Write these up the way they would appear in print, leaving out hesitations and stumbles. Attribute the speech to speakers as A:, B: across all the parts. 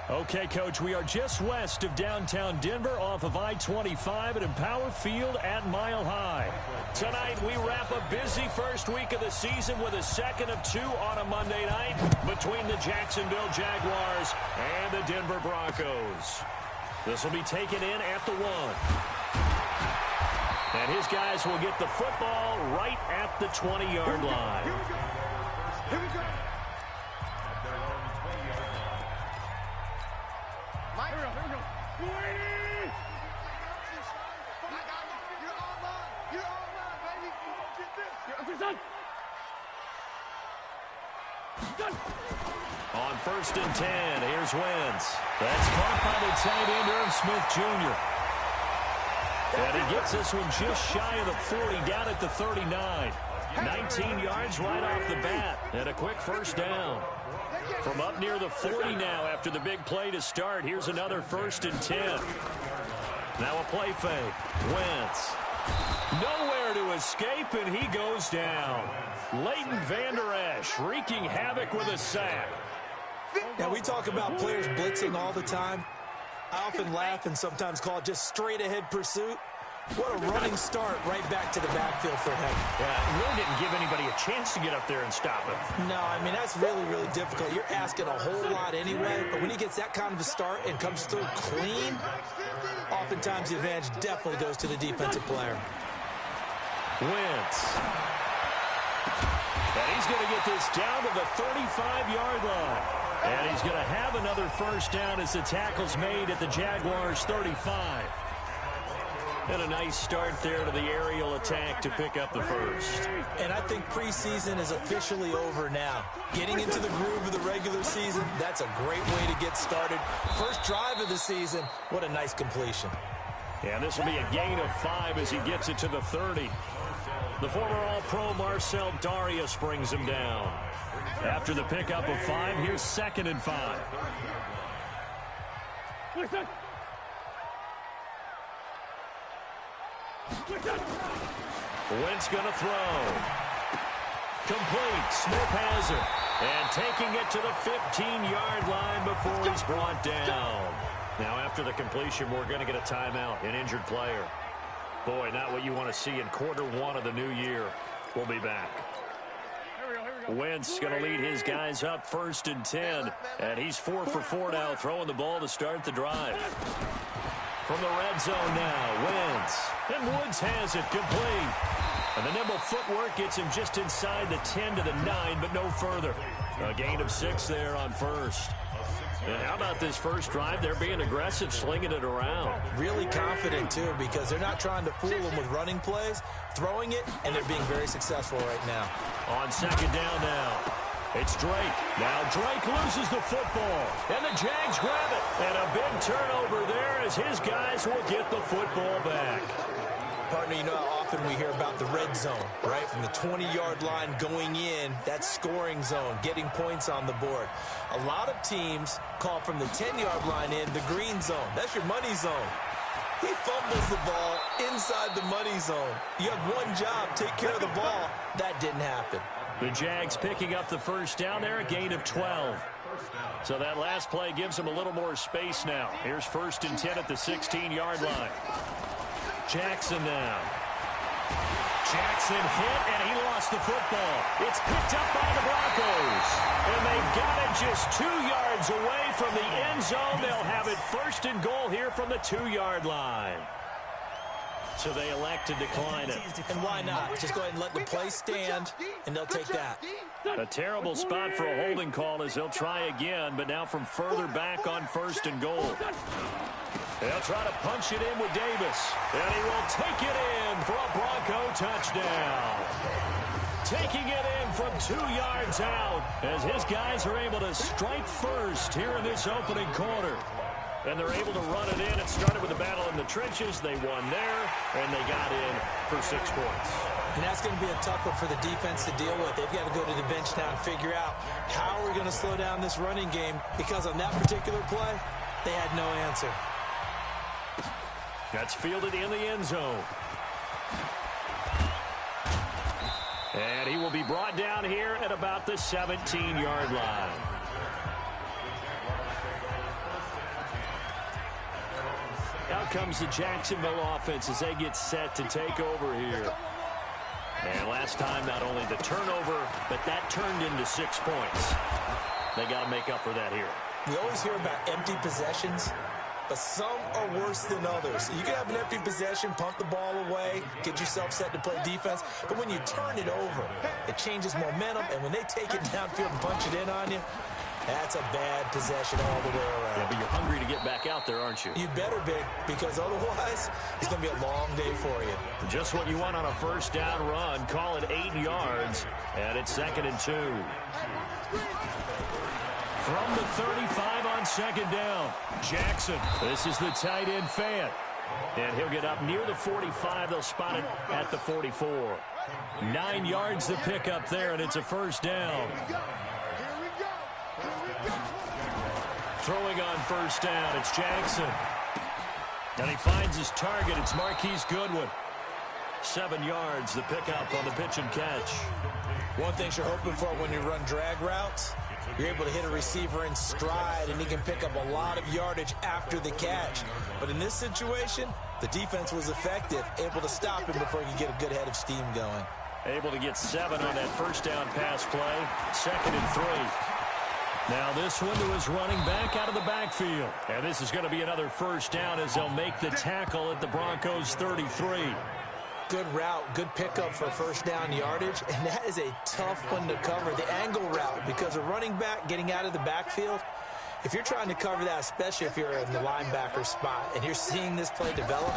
A: Okay, Coach, we are just west of downtown Denver off of I-25 at Empower Field at Mile High. Tonight, we wrap a busy first week of the season with a second of two on a Monday night between the Jacksonville Jaguars and the Denver Broncos. This will be taken in at the 1. And his guys will get the football right at the 20-yard line.
B: Here we go.
A: On 1st and 10, here's Wentz. That's caught by the tight end, Irv Smith Jr. And he gets this one just shy of the 40, down at the 39. 19 yards right off the bat, and a quick first down. From up near the 40 now after the big play to start, here's another 1st and 10. Now a play fake. Wentz. Nowhere to escape, and he goes down. Leighton Vander Esch wreaking havoc with a sack.
C: Now, we talk about players blitzing all the time. I often laugh and sometimes call it just straight-ahead pursuit. What a running start right back to the backfield for him.
A: Yeah, it really didn't give anybody a chance to get up there and stop him.
C: No, I mean, that's really, really difficult. You're asking a whole lot anyway, but when he gets that kind of a start and comes through clean, oftentimes the advantage definitely goes to the defensive player.
A: Wentz. And he's going to get this down to the 35-yard line. And he's going to have another first down as the tackle's made at the Jaguars' 35. And a nice start there to the aerial attack to pick up the first.
C: And I think preseason is officially over now. Getting into the groove of the regular season, that's a great way to get started. First drive of the season, what a nice completion.
A: And this will be a gain of 5 as he gets it to the 30. The former All-Pro Marcel Darius brings him down. After the pickup of 5, here's 2nd and 5. Wentz going to throw. Complete. Smith has it. And taking it to the 15-yard line before he's brought down. Now after the completion, we're going to get a timeout, an injured player. Boy, not what you want to see in quarter 1 of the new year. We'll be back. Wentz going to lead his guys up 1st and 10. And he's 4 for 4 now, throwing the ball to start the drive. From the red zone now, Wentz. And Woods has it complete. And the nimble footwork gets him just inside the 10 to the 9, but no further. A gain of 6 there on first. And how about this first drive? They're being aggressive, slinging it around.
C: Really confident, too, because they're not trying to fool them with running plays, throwing it, and they're being very successful right now.
A: On 2nd down now, it's Drake. Now Drake loses the football, and the Jags grab it. And a big turnover there as his guys will get the football back.
C: Partner, you know how often we hear about the red zone, right? From the 20-yard line going in, that scoring zone, getting points on the board. A lot of teams call from the 10-yard line in the green zone. That's your money zone. He fumbles the ball inside the money zone. You have one job, take care of the ball. That didn't happen.
A: The Jags picking up the first down there, a gain of 12. So that last play gives them a little more space now. Here's 1st and 10 at the 16-yard line. Jackson now. Jackson hit, and he lost the football. It's picked up by the Broncos. And they've got it just 2 yards away from the end zone. They'll have it 1st and goal here from the 2-yard line. So they elect to decline it.
C: And why not? Just go ahead and let the play stand, and they'll take that.
A: A terrible spot for a holding call as they'll try again, but now from further back on 1st and goal. They'll try to punch it in with Davis. And he will take it in for a Bronco touchdown. Taking it in from 2 yards out as his guys are able to strike first here in this opening quarter. And they're able to run it in. It started with a battle in the trenches. They won there, and they got in for 6 points.
C: And that's going to be a tough one for the defense to deal with. They've got to go to the bench now and figure out how we're going to slow down this running game, because on that particular play, they had no answer.
A: That's fielded in the end zone. And he will be brought down here at about the 17-yard line. Out comes the Jacksonville offense as they get set to take over here. And last time, not only the turnover, but that turned into 6 points. They got to make up for that here.
C: We always hear about empty possessions, but some are worse than others. You can have an empty possession, pump the ball away, get yourself set to play defense, but when you turn it over, it changes momentum, and when they take it downfield and punch it in on you, that's a bad possession all the way around.
A: Yeah, but you're hungry to get back out there, aren't you?
C: You better be, because otherwise, it's going to be a long day for you.
A: Just what you want on a first down run. Call it 8 yards, and it's 2nd and 2. From the 35 on 2nd down, Jackson. This is the tight end Fant. And he'll get up near the 45. They'll spot it at the 44. 9 yards to pick up there, and it's a first down. Throwing on first down, it's Jackson. And he finds his target. It's Marquise Goodwin. 7 yards, the pickup on the pitch and catch.
C: One thing you're hoping for when you run drag routes, you're able to hit a receiver in stride, and he can pick up a lot of yardage after the catch. But in this situation, the defense was effective, able to stop him before he could get a good head of steam going.
A: Able to get 7 on that first down pass play. 2nd and 3. Now this one to his running back out of the backfield. And this is going to be another first down as they'll make the tackle at the Broncos 33.
C: Good route, good pickup for first down yardage, and that is a tough one to cover, the angle route, because a running back getting out of the backfield, if you're trying to cover that, especially if you're in the linebacker spot and you're seeing this play develop,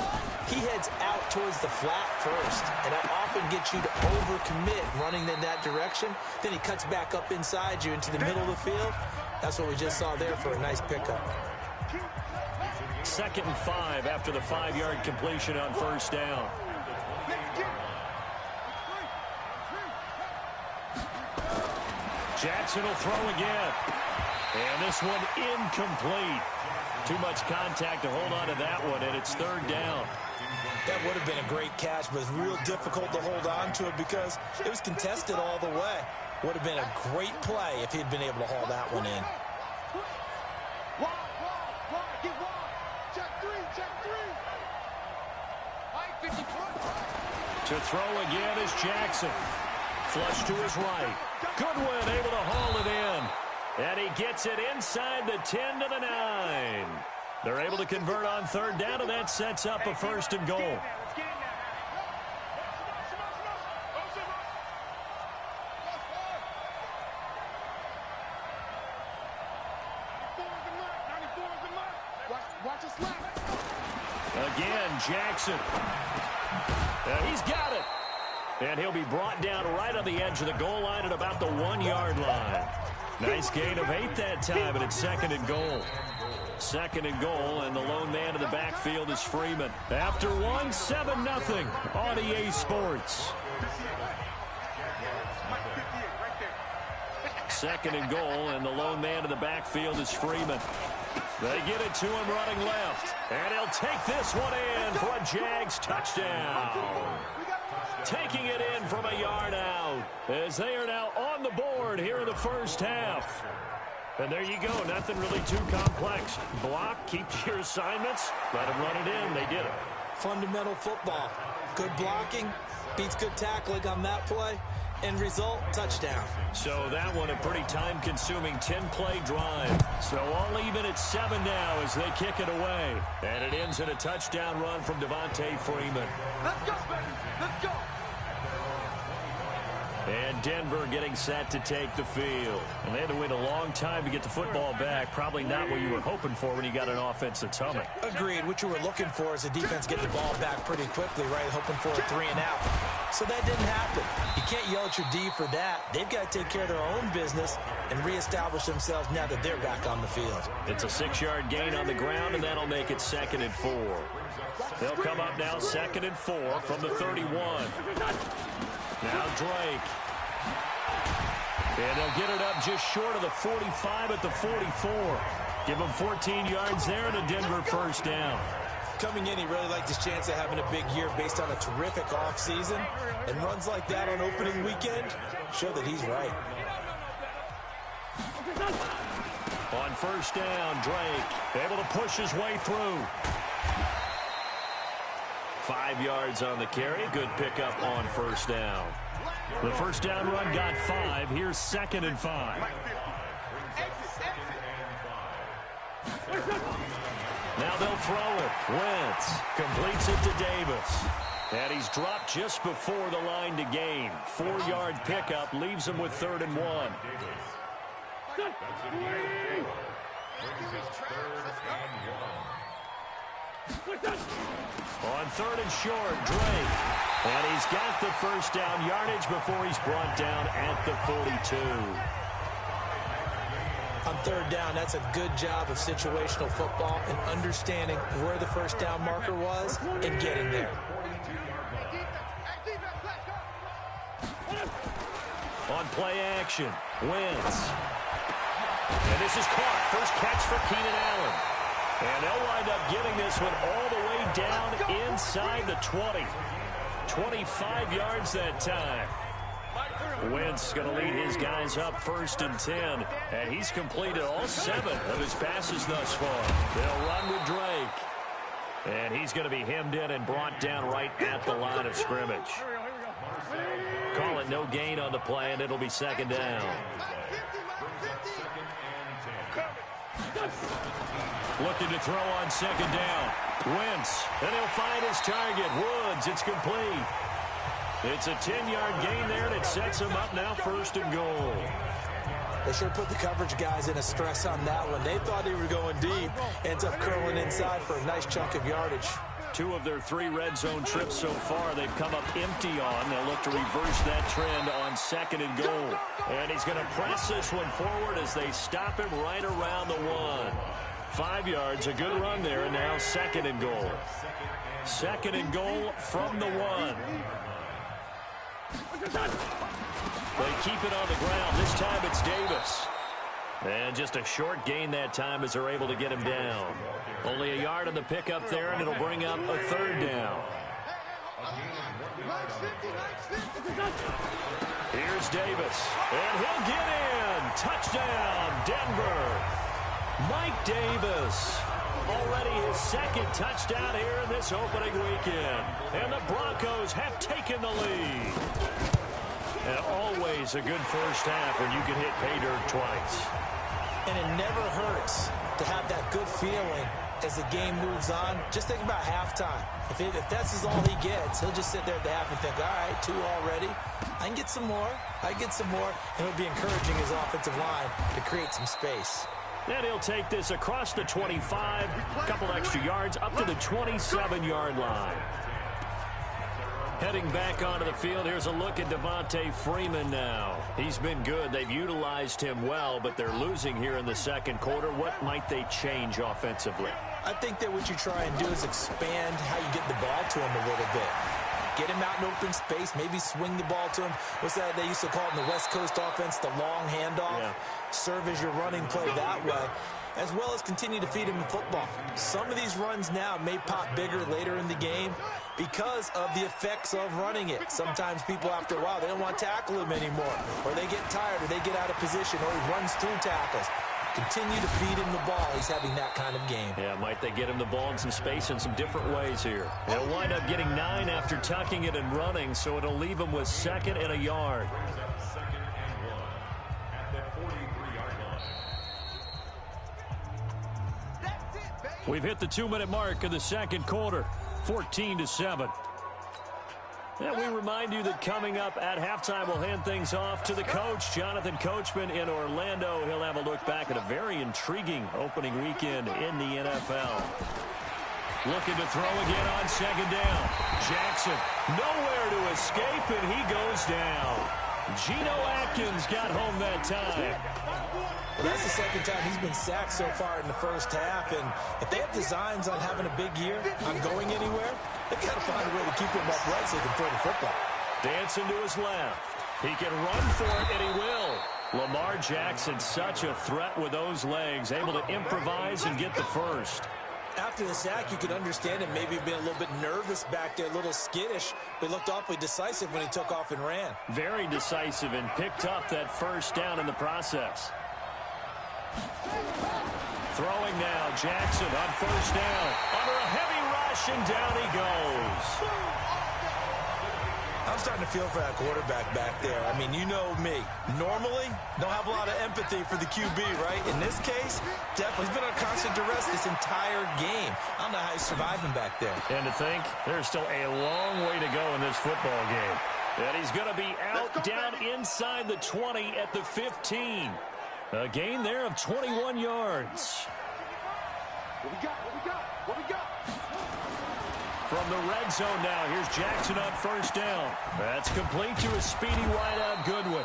C: he heads out towards the flat first, and that often gets you to overcommit running in that direction. Then he cuts back up inside you into the middle of the field. That's what we just saw there for a nice pickup.
A: 2nd and 5 after the 5-yard completion on first down. Jackson will throw again. And this one incomplete. Too much contact to hold on to that one, and it's 3rd down.
C: That would have been a great catch, but it's real difficult to hold on to it because it was contested all the way. Would have been a great play if he'd been able to haul that one in.
A: To throw again is Jackson. Flush to his right. Goodwin able to haul it in. And he gets it inside the 10 to the 9. They're able to convert on 3rd down, and that sets up a 1st and goal. Again, Jackson. He's got it. And he'll be brought down right on the edge of the goal line at about the 1-yard line. Nice gain of 8 that time, and it's 2nd and goal. 2nd and goal, and the lone man in the backfield is Freeman. After 1, 7-0 on EA Sports. 2nd and goal, and the lone man in the backfield is Freeman. They get it to him running left. And he'll take this one in for a Jags touchdown. Taking it in from a yard out as they are now on the board here in the first half. And there you go. Nothing really too complex. Block, keep to your assignments, let them run it in. They did it.
C: Fundamental football. Good blocking, beats good tackling on that play. End result, touchdown.
A: So that one a pretty time-consuming 10-play drive. So all even at 7 now as they kick it away. And it ends in a touchdown run from Devontae Freeman.
B: Let's go, baby. Let's go.
A: And Denver getting set to take the field. And they had to wait a long time to get the football back. Probably not what you were hoping for when you got an offense that's humming.
C: Agreed. What you were looking for is the defense getting the ball back pretty quickly, right? Hoping for a 3 and out. So that didn't happen. You can't yell at your D for that. They've got to take care of their own business and reestablish themselves now that they're back on the field.
A: It's a 6-yard gain on the ground, and that'll make it 2nd and 4. They'll come up now 2nd and 4 from the 31. Now Drake. And they'll get it up just short of the 45 at the 44. Give them 14 yards there and a Denver first down.
C: Coming in, he really liked his chance of having a big year based on a terrific offseason. And runs like that on opening weekend show that he's right.
A: On first down, Drake able to push his way through. 5 yards on the carry. Good pickup on first down. The first down run got 5. Here's 2nd and 5. Now they'll throw it. Wentz completes it to Davis. And he's dropped just before the line to gain. 4-yard pickup leaves him with 3rd and 1. On 3rd and short, Drake. And he's got the first down yardage before he's brought down at the 42.
C: On 3rd down, that's a good job of situational football and understanding where the first down marker was and getting there.
A: On play action, Wentz. And this is caught. First catch for Keenan Allen. And they'll wind up getting this one all the way down inside the 20. 25 yards that time. Wentz going to lead his guys up 1st and 10. And he's completed all 7 of his passes thus far. They'll run with Drake. And he's going to be hemmed in and brought down right at the line of scrimmage. Call it no gain on the play, and it'll be 2nd down. Looking to throw on 2nd down. Wentz, and he'll find his target. Woods, it's complete. It's a 10-yard gain there, and it sets him up now 1st and goal.
C: They sure put the coverage guys in a stress on that one. They thought they were going deep. Ends up curling inside for a nice chunk of yardage.
A: 2 of their 3 red zone trips so far they've come up empty on. They'll look to reverse that trend on 2nd and goal. And he's going to press this one forward as they stop him right around the 1. 5 yards, a good run there, and now 2nd and goal. 2nd and goal from the 1. They keep it on the ground. This time it's Davis. And just a short gain that time as they're able to get him down. Only a yard on the pickup there, and it'll bring up a 3rd down. Here's Davis, and he'll get in. Touchdown, Denver. Mike Davis, already his 2nd touchdown here in this opening weekend. And the Broncos have taken the lead. And always a good first half when you can hit pay dirt twice.
C: And it never hurts to have that good feeling as the game moves on. Just think about halftime. If that's all he gets, he'll just sit there at the half and think, all right, 2 already. I can get some more. I can get some more. And it'll be encouraging his offensive line to create some space.
A: And he'll take this across the 25, a couple extra yards, up to the 27-yard line. Heading back onto the field, here's a look at Devontae Freeman now. He's been good. They've utilized him well, but they're losing here in the 2nd quarter. What might they change offensively?
C: I think that what you try and do is expand how you get the ball to him a little bit. Get him out in open space, maybe swing the ball to him. What's that they used to call it in the West Coast offense, the long handoff? Yeah. Serve as your running play that way, as well as continue to feed him the football. Some of these runs now may pop bigger later in the game because of the effects of running it. Sometimes people, after a while, they don't want to tackle him anymore, or they get tired, or they get out of position, or he runs through tackles. Continue to feed him the ball. He's having that kind of game.
A: Yeah, might they get him the ball in some space in some different ways here. They'll wind up getting 9 after tucking it and running, so it'll leave him with 2nd and a yard. We've hit the 2-minute mark of the 2nd quarter, 14-7. And we remind you that coming up at halftime, we'll hand things off to the coach, Jonathan Coachman in Orlando. He'll have a look back at a very intriguing opening weekend in the NFL. Looking to throw again on 2nd down. Jackson, nowhere to escape, and he goes down. Geno Atkins got home that time.
C: Well, that's the 2nd time he's been sacked so far in the first half, and if they have designs on having a big year, on going anywhere, they've got to find a way to keep him upright so he can throw the football.
A: Dancing to his left. He can run for it, and he will. Lamar Jackson, such a threat with those legs, able to improvise and get the first.
C: After the sack, you could understand him maybe being a little bit nervous back there, a little skittish, but looked awfully decisive when he took off and ran.
A: Very decisive and picked up that first down in the process. Throwing now, Jackson on 1st down. Under a heavy rushing down he goes.
C: I'm starting to feel for that quarterback back there. I mean, you know me. Normally, don't have a lot of empathy for the QB, right? In this case, definitely he's been on constant duress this entire game. I don't know how he's surviving back there.
A: And to think, there's still a long way to go in this football game. And he's going to be out down inside the 20 at the 15. A gain there of 21 yards.
B: What we got? What we got? What we got?
A: From the red zone now, here's Jackson on first down. That's complete to a speedy wideout Goodwin.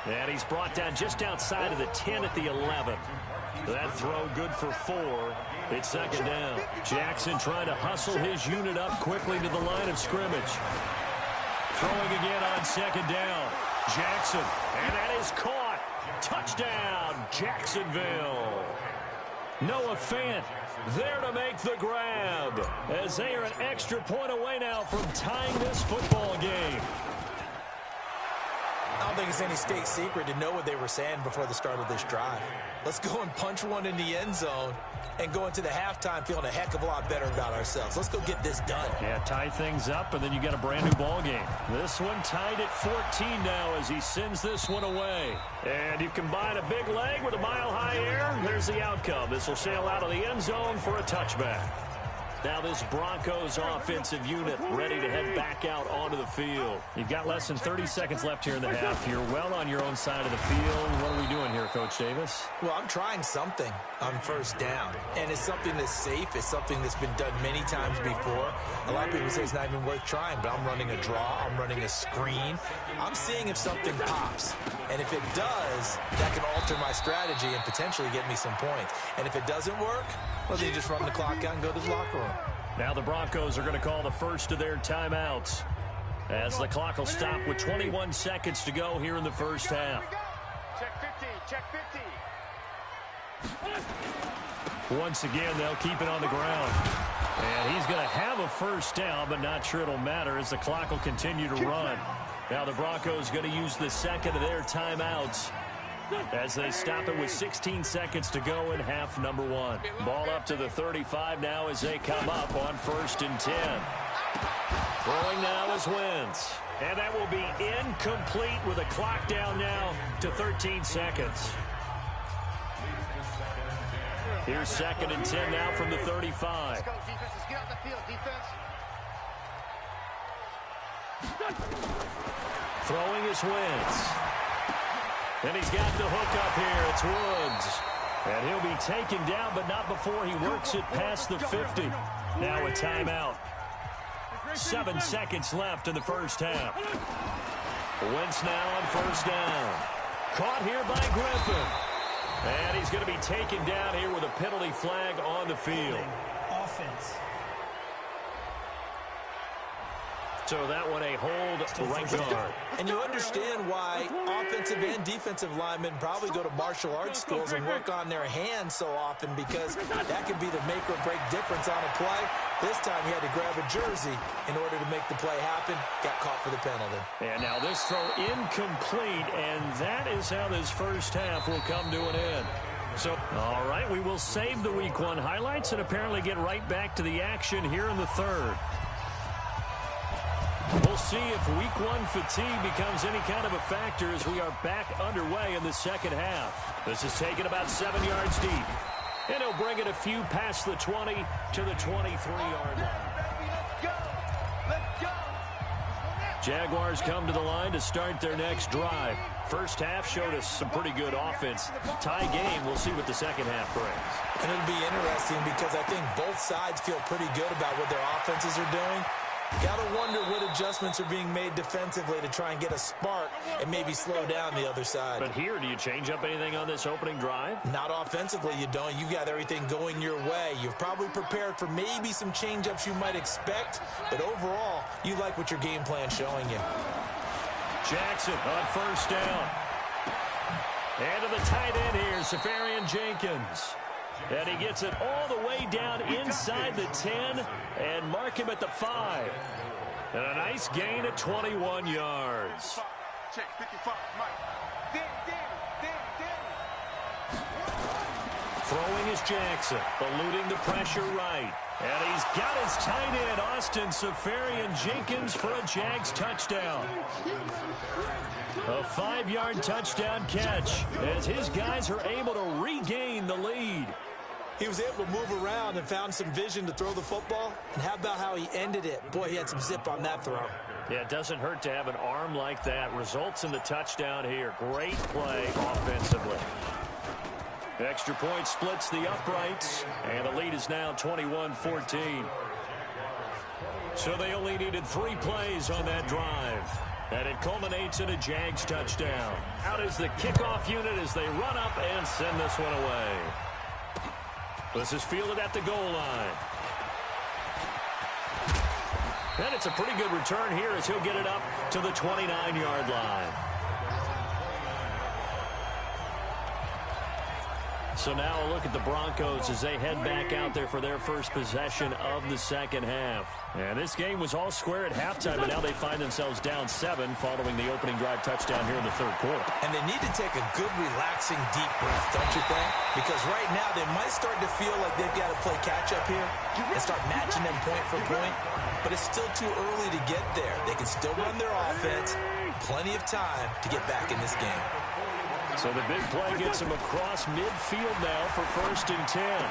A: And he's brought down just outside of the 10 at the 11. That throw good for 4. It's second down. Jackson trying to hustle his unit up quickly to the line of scrimmage. Throwing again on second down. Jackson, and that is caught. Touchdown, Jacksonville. Noah Fant there to make the grab as they are an extra point away now from tying this football game.
C: I don't think it's any state secret to know what they were saying before the start of this drive. Let's go and punch one in the end zone and go into the halftime feeling a heck of a lot better about ourselves. Let's go get this done.
A: Yeah, tie things up, and then you get a brand new ball game. This one tied at 14 now as he sends this one away. And you combine a big leg with a mile-high air, there's the outcome. This will sail out of the end zone for a touchback. Now this Broncos offensive unit ready to head back out onto the field. You've got less than 30 seconds left here in the half. You're well on your own side of the field. What are we doing here, Coach Davis?
C: Well, I'm trying something on first down, and it's something that's safe. It's something that's been done many times before. A lot of people say it's not even worth trying, but I'm running a draw. I'm running a screen. I'm seeing if something pops, and if it does, that can alter my strategy and potentially get me some points. And if it doesn't work, well, then you just run the clock out and go to the locker room.
A: Now the Broncos are going to call the first of their timeouts as the clock will stop with 21 seconds to go here in the first half.
B: Check 50. Check 50.
A: Once again, they'll keep it on the ground. And he's going to have a first down, but not sure it'll matter as the clock will continue to run. Now the Broncos going to use the second of their timeouts as they stop it with 16 seconds to go in half number 1. Ball up to the 35 now as they come up on 1st and 10. Throwing now is Wentz. And that will be incomplete with a clock down now to 13 seconds. Here's 2nd and 10 now from the 35.
B: Let's go, defense. Let's get out the field, defense.
A: Throwing is Wentz. And he's got the hook up here. It's Woods. And he'll be taken down, but not before he works it past the 50. Now a timeout. 7 seconds left in the first half. Wentz now on first down. Caught here by Griffin. And he's going to be taken down here with a penalty flag on the field.
D: Offense.
A: So that one a hold right guard.
C: And you understand why offensive and defensive linemen probably go to martial arts schools and work on their hands so often, because that could be the make or break difference on a play. This time he had to grab a jersey in order to make the play happen. Got caught for the penalty.
A: And now this throw incomplete, and that is how this first half will come to an end. So, all right, we will save the Week 1 highlights and apparently get right back to the action here in the third. We'll see if Week 1 fatigue becomes any kind of a factor as we are back underway in the second half. This is taken about 7 yards deep. And he'll bring it a few past the 20 to the 23-yard line.
B: Let's go. Let's go.
A: Jaguars come to the line to start their next drive. First half showed us some pretty good offense. Tie game, we'll see what the second half brings.
C: And it'll be interesting because I think both sides feel pretty good about what their offenses are doing. Got to wonder what adjustments are being made defensively to try and get a spark and maybe slow down the other side.
A: But here, do you change up anything on this opening drive?
C: Not offensively, you don't. You've got everything going your way. You've probably prepared for maybe some change-ups you might expect, but overall, you like what your game plan's showing you.
A: Jackson on first down. And to the tight end here, Safarian Jenkins. And he gets it all the way down inside the 10 and mark him at the 5. And a nice gain of 21 yards.
B: Check 55, Mike.
A: Throwing is Jackson, eluding the pressure right. And he's got his tight end, Austin Safarian-Jenkins, for a Jags touchdown. A 5-yard touchdown catch as his guys are able to regain the lead.
C: He was able to move around and found some vision to throw the football. And how about how he ended it? Boy, he had some zip on that throw.
A: Yeah, it doesn't hurt to have an arm like that. Results in the touchdown here. Great play offensively. Extra point splits the uprights, and the lead is now 21-14. So they only needed 3 plays on that drive, and it culminates in a Jags touchdown. Out is the kickoff unit as they run up and send this one away. This is fielded at the goal line. And it's a pretty good return here as he'll get it up to the 29-yard line. So now a look at the Broncos as they head back out there for their first possession of the second half. And this game was all square at halftime, but now they find themselves down 7 following the opening drive touchdown here in the third quarter.
C: And they need to take a good, relaxing, deep breath, don't you think? Because right now they might start to feel like they've got to play catch-up here and start matching them point for point. But it's still too early to get there. They can still run their offense. Plenty of time to get back in this game.
A: So the big play gets him across midfield now for 1st and 10.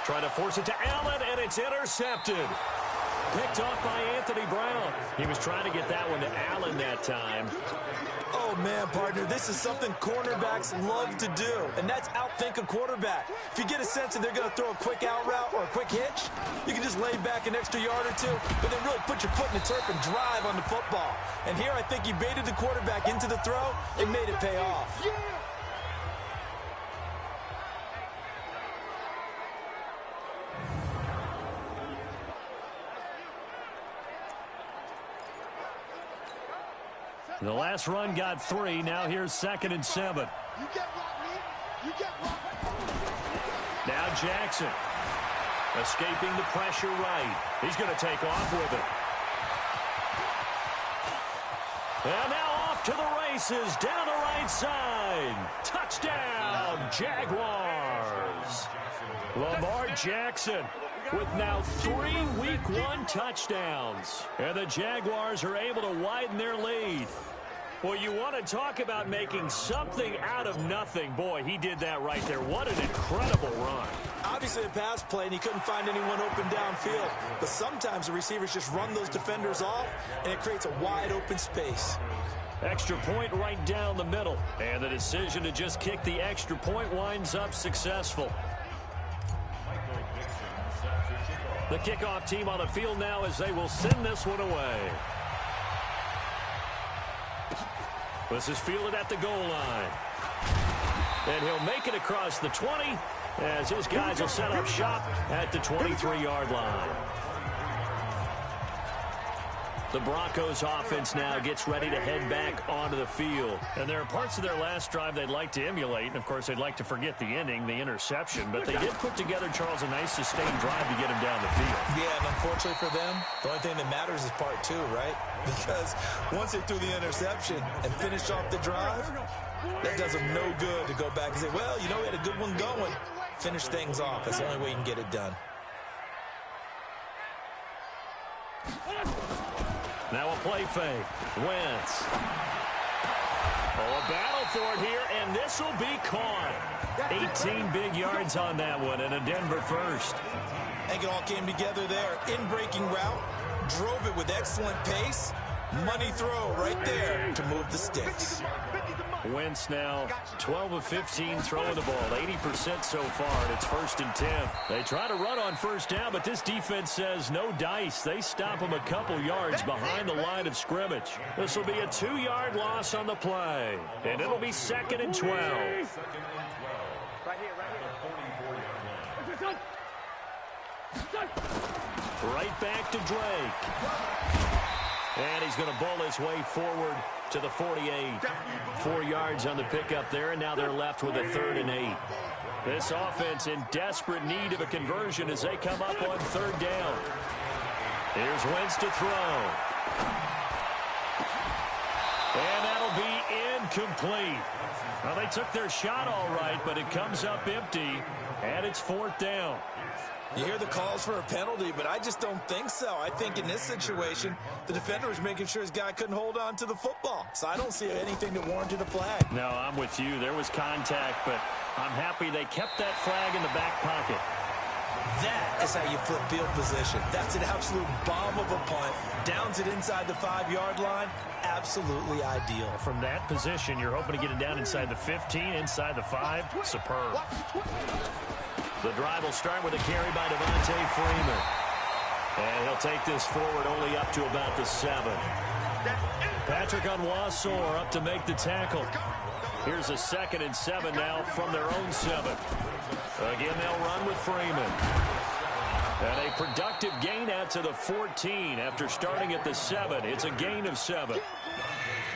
A: Trying to force it to Allen, and it's intercepted. Picked off by Anthony Brown. He was trying to get that one to Allen that time.
C: Oh, man, partner, this is something cornerbacks love to do, and that's outthink a quarterback. If you get a sense that they're going to throw a quick out route or a quick hitch, you can just lay back an extra yard or two, but then really put your foot in the turf and drive on the football. And here I think he baited the quarterback into the throw and made it pay off.
A: The last run got 3. Now here's 2nd and 7. Now Jackson. Escaping the pressure right. He's going to take off with it. And now off to the races. Down the right side. Touchdown, Jaguars. Lamar Jackson with now 3 Week 1 touchdowns. And the Jaguars are able to widen their lead. Well, you want to talk about making something out of nothing. Boy, he did that right there. What an incredible run.
C: Obviously a pass play, and he couldn't find anyone open downfield. But sometimes the receivers just run those defenders off, and it creates a wide open space.
A: Extra point right down the middle. And the decision to just kick the extra point winds up successful. The kickoff team on the field now as they will send this one away. This is fielded at the goal line. And he'll make it across the 20 as his guys will set up shop at the 23-yard line. The Broncos offense now gets ready to head back onto the field. And there are parts of their last drive they'd like to emulate. And, of course, they'd like to forget the ending, the interception. But they did put together, Charles, a nice sustained drive to get him down the field.
C: Yeah, and unfortunately for them, the only thing that matters is part 2, right? Because once they threw the interception and finished off the drive, that does them no good to go back and say, well, you know, we had a good one going. Finish things off. That's the only way you can get it done.
A: Now a play fake. Wentz. Oh, a battle for it here, and this will be caught. 18 big yards on that one, and a Denver first.
C: I think it all came together there. In-breaking route, drove it with excellent pace. Money throw right there to move the sticks.
A: Wentz now 12 of 15 throwing the ball, 80% so far, and it's 1st and 10. They try to run on 1st down, but this defense says no dice. They stop them a couple yards behind the line of scrimmage. This will be a 2-yard loss on the play, and it'll be 2nd and 12. Right back to Drake. And he's going to bowl his way forward to the 48. 4 yards on the pickup there, and now they're left with a 3rd and 8. This offense in desperate need of a conversion as they come up on 3rd down. Here's Wentz to throw. And that'll be incomplete. Well, they took their shot all right, but it comes up empty, and it's 4th down.
C: You hear the calls for a penalty, but I just don't think so. I think in this situation, the defender was making sure his guy couldn't hold on to the football. So I don't see anything that warranted a flag.
A: No, I'm with you. There was contact, but I'm happy they kept that flag in the back pocket.
C: That is how you flip field position. That's an absolute bomb of a punt. Downs it inside the 5-yard line. Absolutely ideal.
A: From that position, you're hoping to get it down inside the 15, inside the 5. Superb. The drive will start with a carry by Devontae Freeman. And he'll take this forward only up to about the 7. Patrick Onwuasor up to make the tackle. Here's a 2nd and 7 now from their own 7. Again, they'll run with Freeman. And a productive gain out to the 14 after starting at the 7. It's a gain of 7.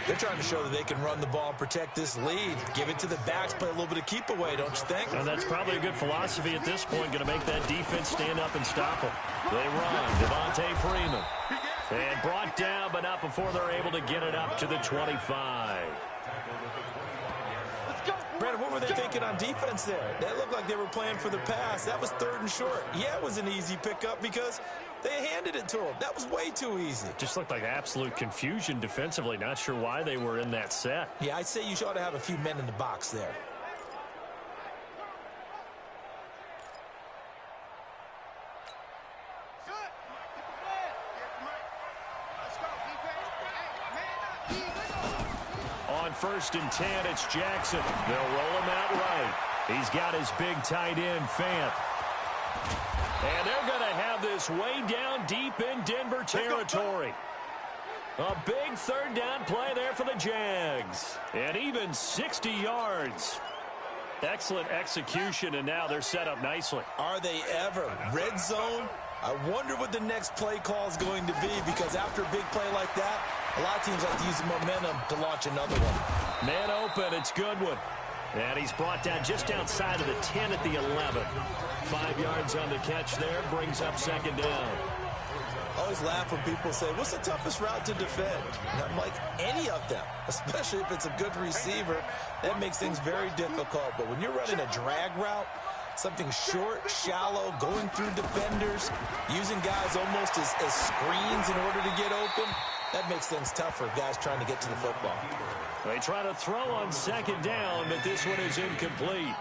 C: They're trying to show that they can run the ball and protect this lead. Give it to the backs, play a little bit of keep away, don't you think?
A: And that's probably a good philosophy at this point, going to make that defense stand up and stop them. They run. Devontae Freeman. And brought down, but not before they're able to get it up to the 25.
C: Brandon, what were they thinking on defense there? They looked like they were playing for the pass. That was 3rd and short. Yeah, it was an easy pickup because they handed it to him. That was way too easy.
A: Just looked like absolute confusion defensively. Not sure why they were in that set.
C: Yeah, I'd say you ought to have a few men in the box there.
A: On 1st and 10, it's Jackson. They'll roll him out right. He's got his big tight end, Fant. And they're going to have this way down deep in Denver territory. A big 3rd down play there for the Jags. And even 60 yards. Excellent execution, and now they're set up nicely.
C: Are they ever? Red zone? I wonder what the next play call is going to be, because after a big play like that, a lot of teams like to use the momentum to launch another one.
A: Man open, it's Goodwin. And he's brought down just outside of the 10 at the 11. 5 yards on the catch there, brings up 2nd down.
C: I always laugh when people say, what's the toughest route to defend? And I'm like, any of them, especially if it's a good receiver. That makes things very difficult. But when you're running a drag route, something short, shallow, going through defenders, using guys almost as screens in order to get open, that makes things tougher, guys trying to get to the football.
A: They try to throw on 2nd down, but this one is incomplete.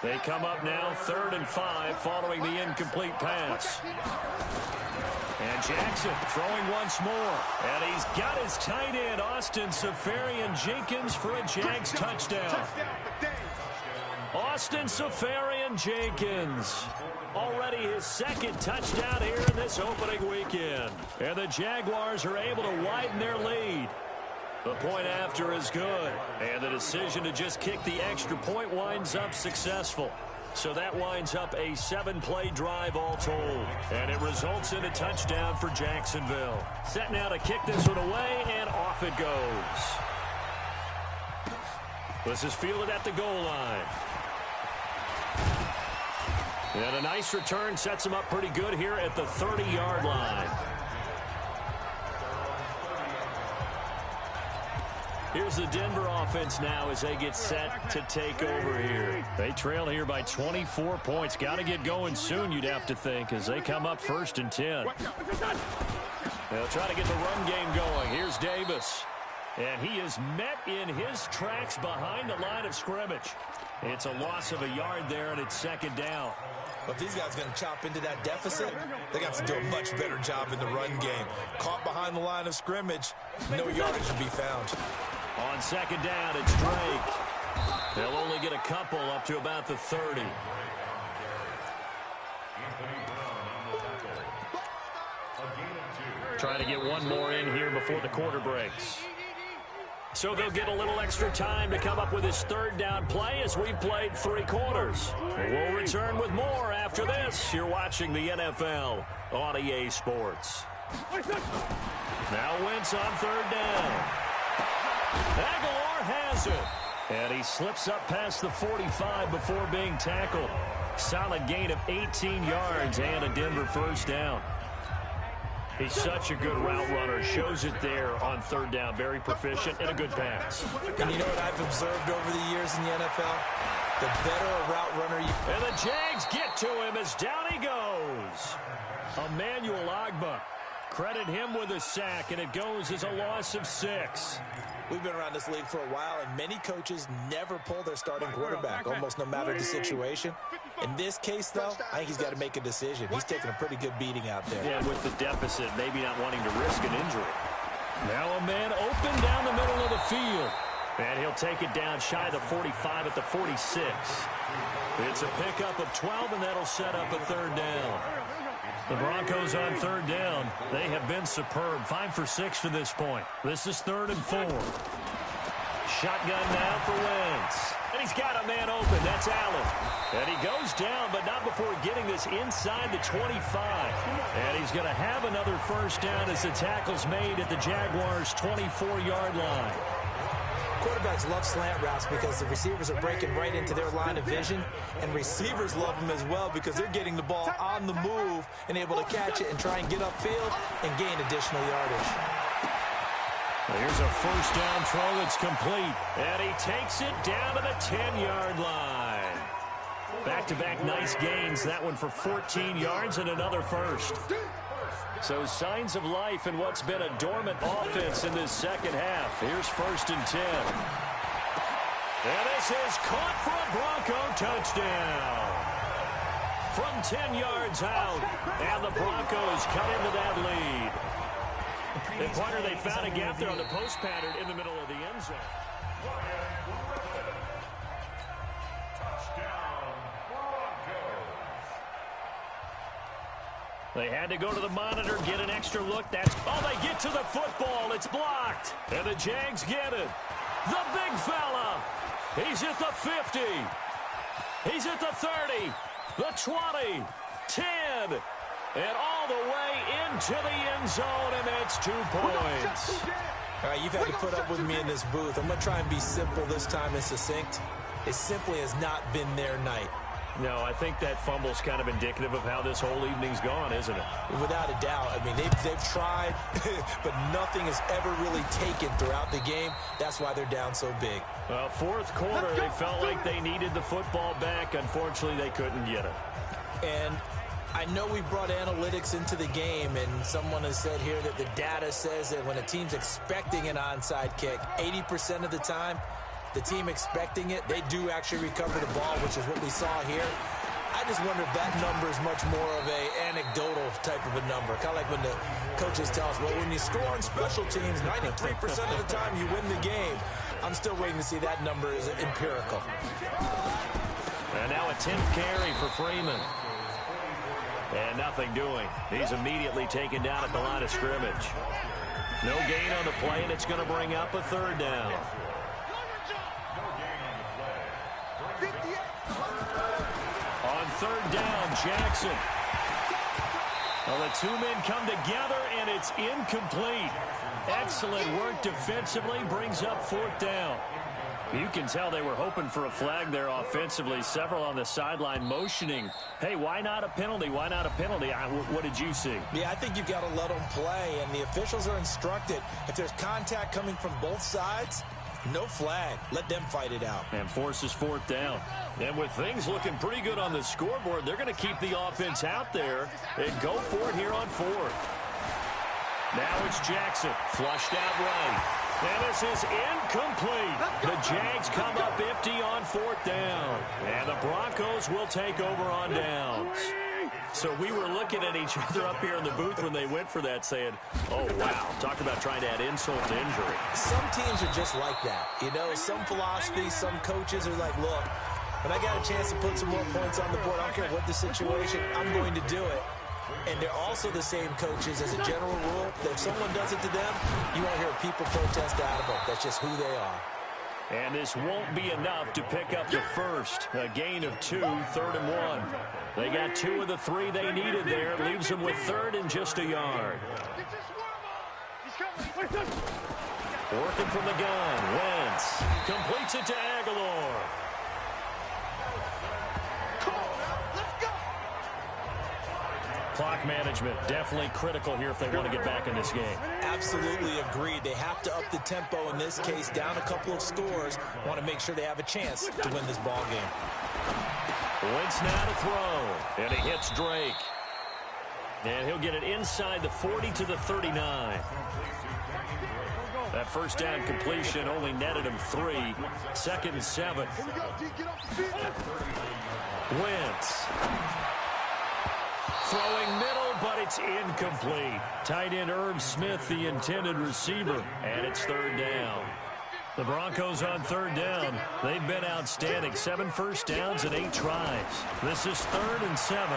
A: They come up now 3rd and 5 following the incomplete pass. And Jackson throwing once more. And he's got his tight end, Austin Seferian-Jenkins, for a Jags touchdown. Austin Seferian-Jenkins. Already his 2nd touchdown here in this opening weekend. And the Jaguars are able to widen their lead. The point after is good. And the decision to just kick the extra point winds up successful. So that winds up a 7-play drive all told. And it results in a touchdown for Jacksonville. Set now to kick this one away, and off it goes. This is fielded at the goal line. And a nice return sets him up pretty good here at the 30-yard line. Here's the Denver offense now as they get set to take over here. They trail here by 24 points. Got to get going soon, you'd have to think, as they come up 1st and 10. They'll try to get the run game going. Here's Davis. And he is met in his tracks behind the line of scrimmage. It's a loss of a yard there, and it's 2nd down.
C: But these guys are going to chop into that deficit. They got to do a much better job in the run game. Caught behind the line of scrimmage, no yardage to be found.
A: On 2nd down, it's Drake. They'll only get a couple up to about the 30. Trying to get one more in here before the quarter breaks. So they'll get a little extra time to come up with his 3rd down play as we've played 3 quarters. We'll return with more after this. You're watching the NFL on EA Sports. Now Wentz on 3rd down. Aguilar has it. And he slips up past the 45 before being tackled. Solid gain of 18 yards and a Denver 1st down. He's such a good route runner. Shows it there on third down. Very proficient and a good pass.
C: And you know what I've observed over the years in the NFL? The better a route runner you...
A: And the Jags get to him as down he goes. Emmanuel Ogbah. Credit him with a sack, and it goes as a loss of 6.
C: We've been around this league for a while, and many coaches never pull their starting quarterback, almost no matter the situation. In this case, though, I think he's got to make a decision. He's taking a pretty good beating out there.
A: Yeah, with the deficit, maybe not wanting to risk an injury. Now a man open down the middle of the field. And he'll take it down shy of the 45 at the 46. It's a pickup of 12, and that'll set up a third down. The Broncos on third down. They have been superb. 5 for 6 to this point. This is 3rd and 4. Shotgun now for Wentz. And he's got a man open. That's Allen. And he goes down, but not before getting this inside the 25. And he's going to have another first down as the tackle's made at the Jaguars' 24-yard line.
C: Quarterbacks love slant routes because the receivers are breaking right into their line of vision, and receivers love them as well because they're getting the ball on the move and able to catch it and try and get upfield and gain additional yardage.
A: Here's a first down throw. It's complete, and he takes it down to the 10-yard line. Back-to-back nice gains. That one for 14 yards and another first. So signs of life in what's been a dormant offense in this second half. Here's 1st and 10. And this is caught for a Bronco touchdown. From 10 yards out, and the Broncos cut into that lead. And Pointer, they found a gap there on the post pattern in the middle of the end zone. They had to go to the monitor, get an extra look. That's all they get to the football. It's blocked. And the Jags get it. The big fella. He's at the 50. He's at the 30. The 20. 10. And all the way into the end zone, and it's 2 points.
C: All right, you've had to put up with me in this booth. I'm going to try and be simple this time and succinct. It simply has not been their night.
A: No, I think that fumble's kind of indicative of how this whole evening's gone, isn't it?
C: Without a doubt. I mean, they've tried, but nothing has ever really taken throughout the game. That's why they're down so big.
A: Well, 4th quarter, they felt like they needed the football back. Unfortunately, they couldn't get it.
C: And I know we brought analytics into the game, and someone has said here that the data says that when a team's expecting an onside kick, 80% of the time, the team expecting it, they do actually recover the ball, which is what we saw here. I just wonder if that number is much more of a anecdotal type of a number. Kind of like when the coaches tell us, well, when you score on special teams, 93% of the time you win the game. I'm still waiting to see that number is empirical.
A: And now a 10th carry for Freeman. And nothing doing. He's immediately taken down at the line of scrimmage. No gain on the play, and it's going to bring up a 3rd down. On 3rd down, Jackson. Well, the 2 men come together, and it's incomplete. Excellent work defensively, brings up 4th down. You can tell they were hoping for a flag there offensively. Several on the sideline motioning. Hey, why not a penalty? Why not a penalty? What did you see?
C: Yeah, I think you've got to let them play, and the officials are instructed. If there's contact coming from both sides, no flag. Let them fight it out.
A: And forces 4th down. And with things looking pretty good on the scoreboard, they're going to keep the offense out there and go for it here on 4th. Now it's Jackson, flushed out right. And this is incomplete. The Jags come up empty on 4th down. And the Broncos will take over on downs. So we were looking at each other up here in the booth when they went for that saying, oh, wow, talk about trying to add insult to injury.
C: Some teams are just like that. You know, some philosophies, some coaches are like, look, when I got a chance to put some more points on the board, I don't care what the situation, I'm going to do it. And they're also the same coaches as a general rule that if someone does it to them, you won't hear people protest out of them. That's just who they are.
A: And this won't be enough to pick up the first. A gain of 2, 3rd and 1. They got 2 of the 3 they needed there. Leaves them with 3rd and just a yard. Working from the gun. Wentz completes it to Aguilar. Clock management, definitely critical here if they want to get back in this game.
C: Absolutely agreed. They have to up the tempo in this case, down a couple of scores. Want to make sure they have a chance to win this ball game.
A: Wentz now to throw, and he hits Drake. And he'll get it inside the 40 to the 39. That first down completion only netted him 3. 2nd and 7. Wentz. Throwing middle, but it's incomplete. Tight end Irv Smith, the intended receiver, and it's 3rd down. The Broncos on 3rd down. They've been outstanding. 7 first downs and 8 tries. This is 3rd and 7.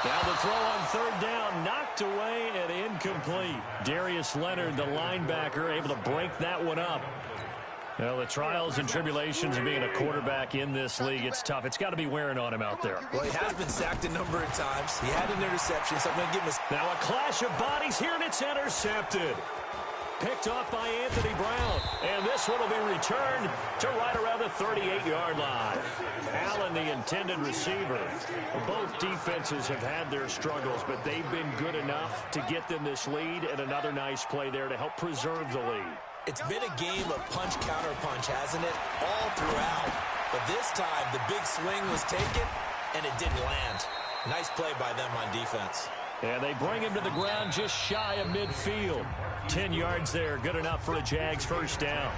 A: Now the throw on 3rd down, knocked away and incomplete. Darius Leonard, the linebacker, able to break that one up. Well, the trials and tribulations of being a quarterback in this league, it's tough. It's got to be wearing on him out there.
C: Well, he has been sacked a number of times. He had an interception, so I'm going to give him a...
A: Now a clash of bodies here, and it's intercepted. Picked off by Anthony Brown. And this one will be returned to right around the 38-yard line. Allen, the intended receiver. Both defenses have had their struggles, but they've been good enough to get them this lead, and another nice play there to help preserve the lead.
C: It's been a game of punch-counter-punch, hasn't it? All throughout. But this time, the big swing was taken, and it didn't land. Nice play by them on defense.
A: And they bring him to the ground just shy of midfield. 10 yards there, good enough for a Jags first down.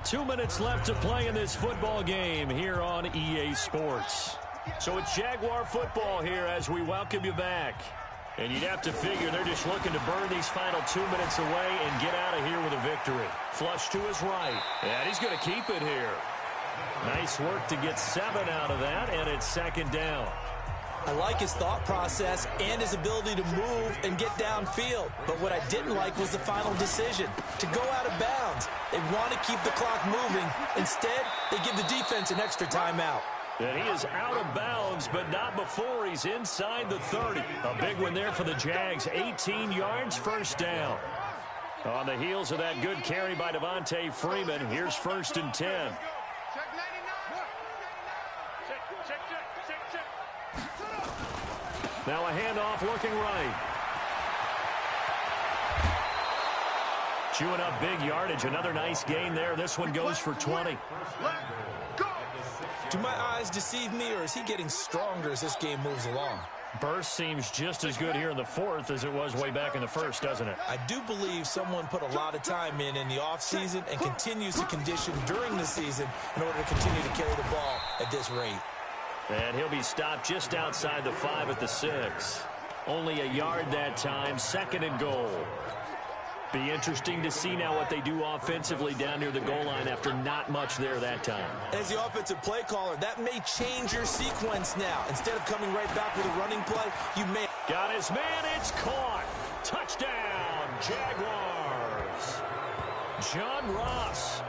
A: 2 minutes left to play in this football game here on EA Sports. So it's Jaguar football here as we welcome you back. And you'd have to figure they're just looking to burn these final 2 minutes away and get out of here with a victory. Flush to his right. And he's going to keep it here. Nice work to get 7 out of that, and it's 2nd down.
C: I like his thought process and his ability to move and get downfield. But what I didn't like was the final decision, to go out of bounds. They want to keep the clock moving. Instead, they give the defense an extra timeout.
A: And he is out of bounds, but not before he's inside the 30. A big one there for the Jags. 18 yards, first down. On the heels of that good carry by Devontae Freeman, here's 1st and 10. Now a handoff looking right. Chewing up big yardage. Another nice gain there. This one goes for 20.
C: Do my eyes deceive me, or is he getting stronger as this game moves along?
A: Burst seems just as good here in the 4th as it was way back in the 1st, doesn't it?
C: I do believe someone put a lot of time in the offseason and continues to condition during the season in order to continue to carry the ball at this rate.
A: And he'll be stopped just outside the 5 at the 6. Only a yard that time, 2nd and goal. Be interesting to see now what they do offensively down near the goal line after not much there that time.
C: As the offensive play caller, that may change your sequence now. Instead of coming right back with a running play, you may...
A: Got his man, it's caught. Touchdown, Jaguars. John Ross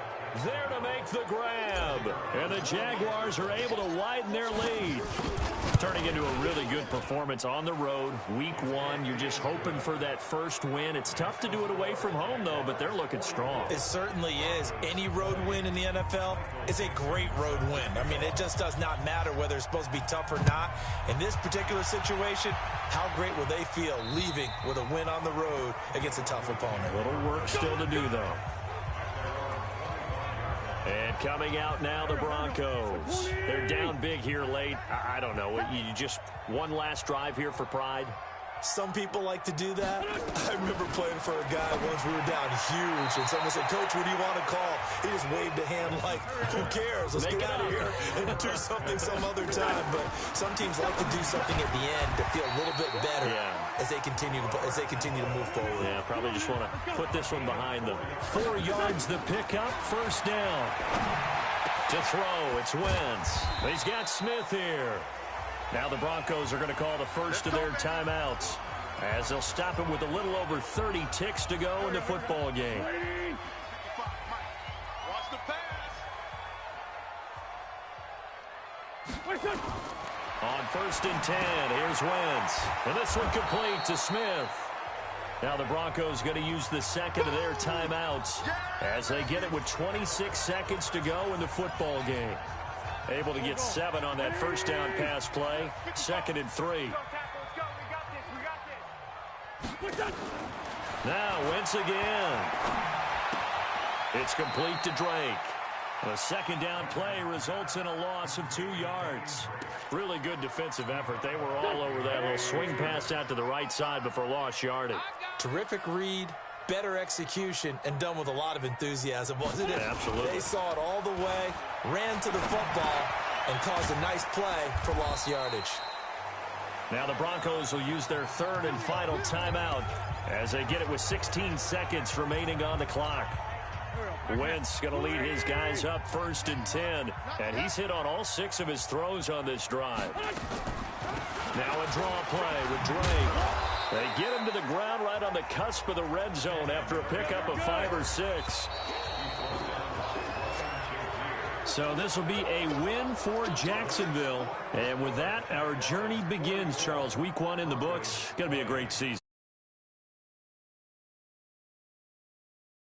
A: there to make the grab. And the Jaguars are able to widen their lead. Turning into a really good performance on the road. Week 1, you're just hoping for that first win. It's tough to do it away from home, though, but they're looking strong.
C: It certainly is. Any road win in the NFL is a great road win. I mean, it just does not matter whether it's supposed to be tough or not. In this particular situation, how great will they feel leaving with a win on the road against a tough opponent?
A: A little work still to do, though. And coming out now, the Broncos. They're down big here late. I don't know. You just one last drive here for pride?
C: Some people like to do that. I remember playing for a guy once. We were down huge, and someone said, "Coach, what do you want to call?" He just waved a hand like, "Who cares? Let's get out of here and do something some other time." But some teams like to do something at the end to feel a little bit better as they continue to move forward.
A: Yeah, probably just want to put this one behind them. 4 yards the pickup, first down. To throw, it's Wentz. He's got Smith here. Now the Broncos are going to call the first of their timeouts as they'll stop him with a little over 30 ticks to go in the football game. On 1st and 10, here's Wentz. And this one complete to Smith. Now the Broncos going to use the second of their timeouts as they get it with 26 seconds to go in the football game. Able to get 7 on that first down pass play. 2nd and 3. Now Wentz again. It's complete to Drake. A second down play results in a loss of 2 yards. Really good defensive effort. They were all over that little swing pass out to the right side before lost yardage.
C: Terrific read, better execution, and done with a lot of enthusiasm, wasn't it?
A: Yeah, absolutely.
C: They saw it all the way, ran to the football, and caused a nice play for lost yardage.
A: Now the Broncos will use their third and final timeout as they get it with 16 seconds remaining on the clock. Wentz going to lead his guys up 1st and 10, and he's hit on all 6 of his throws on this drive. Now a draw play with Drake. They get him to the ground right on the cusp of the red zone after a pickup of 5 or 6. So this will be a win for Jacksonville. And with that, our journey begins, Charles. Week 1 in the books. Going to be a great season.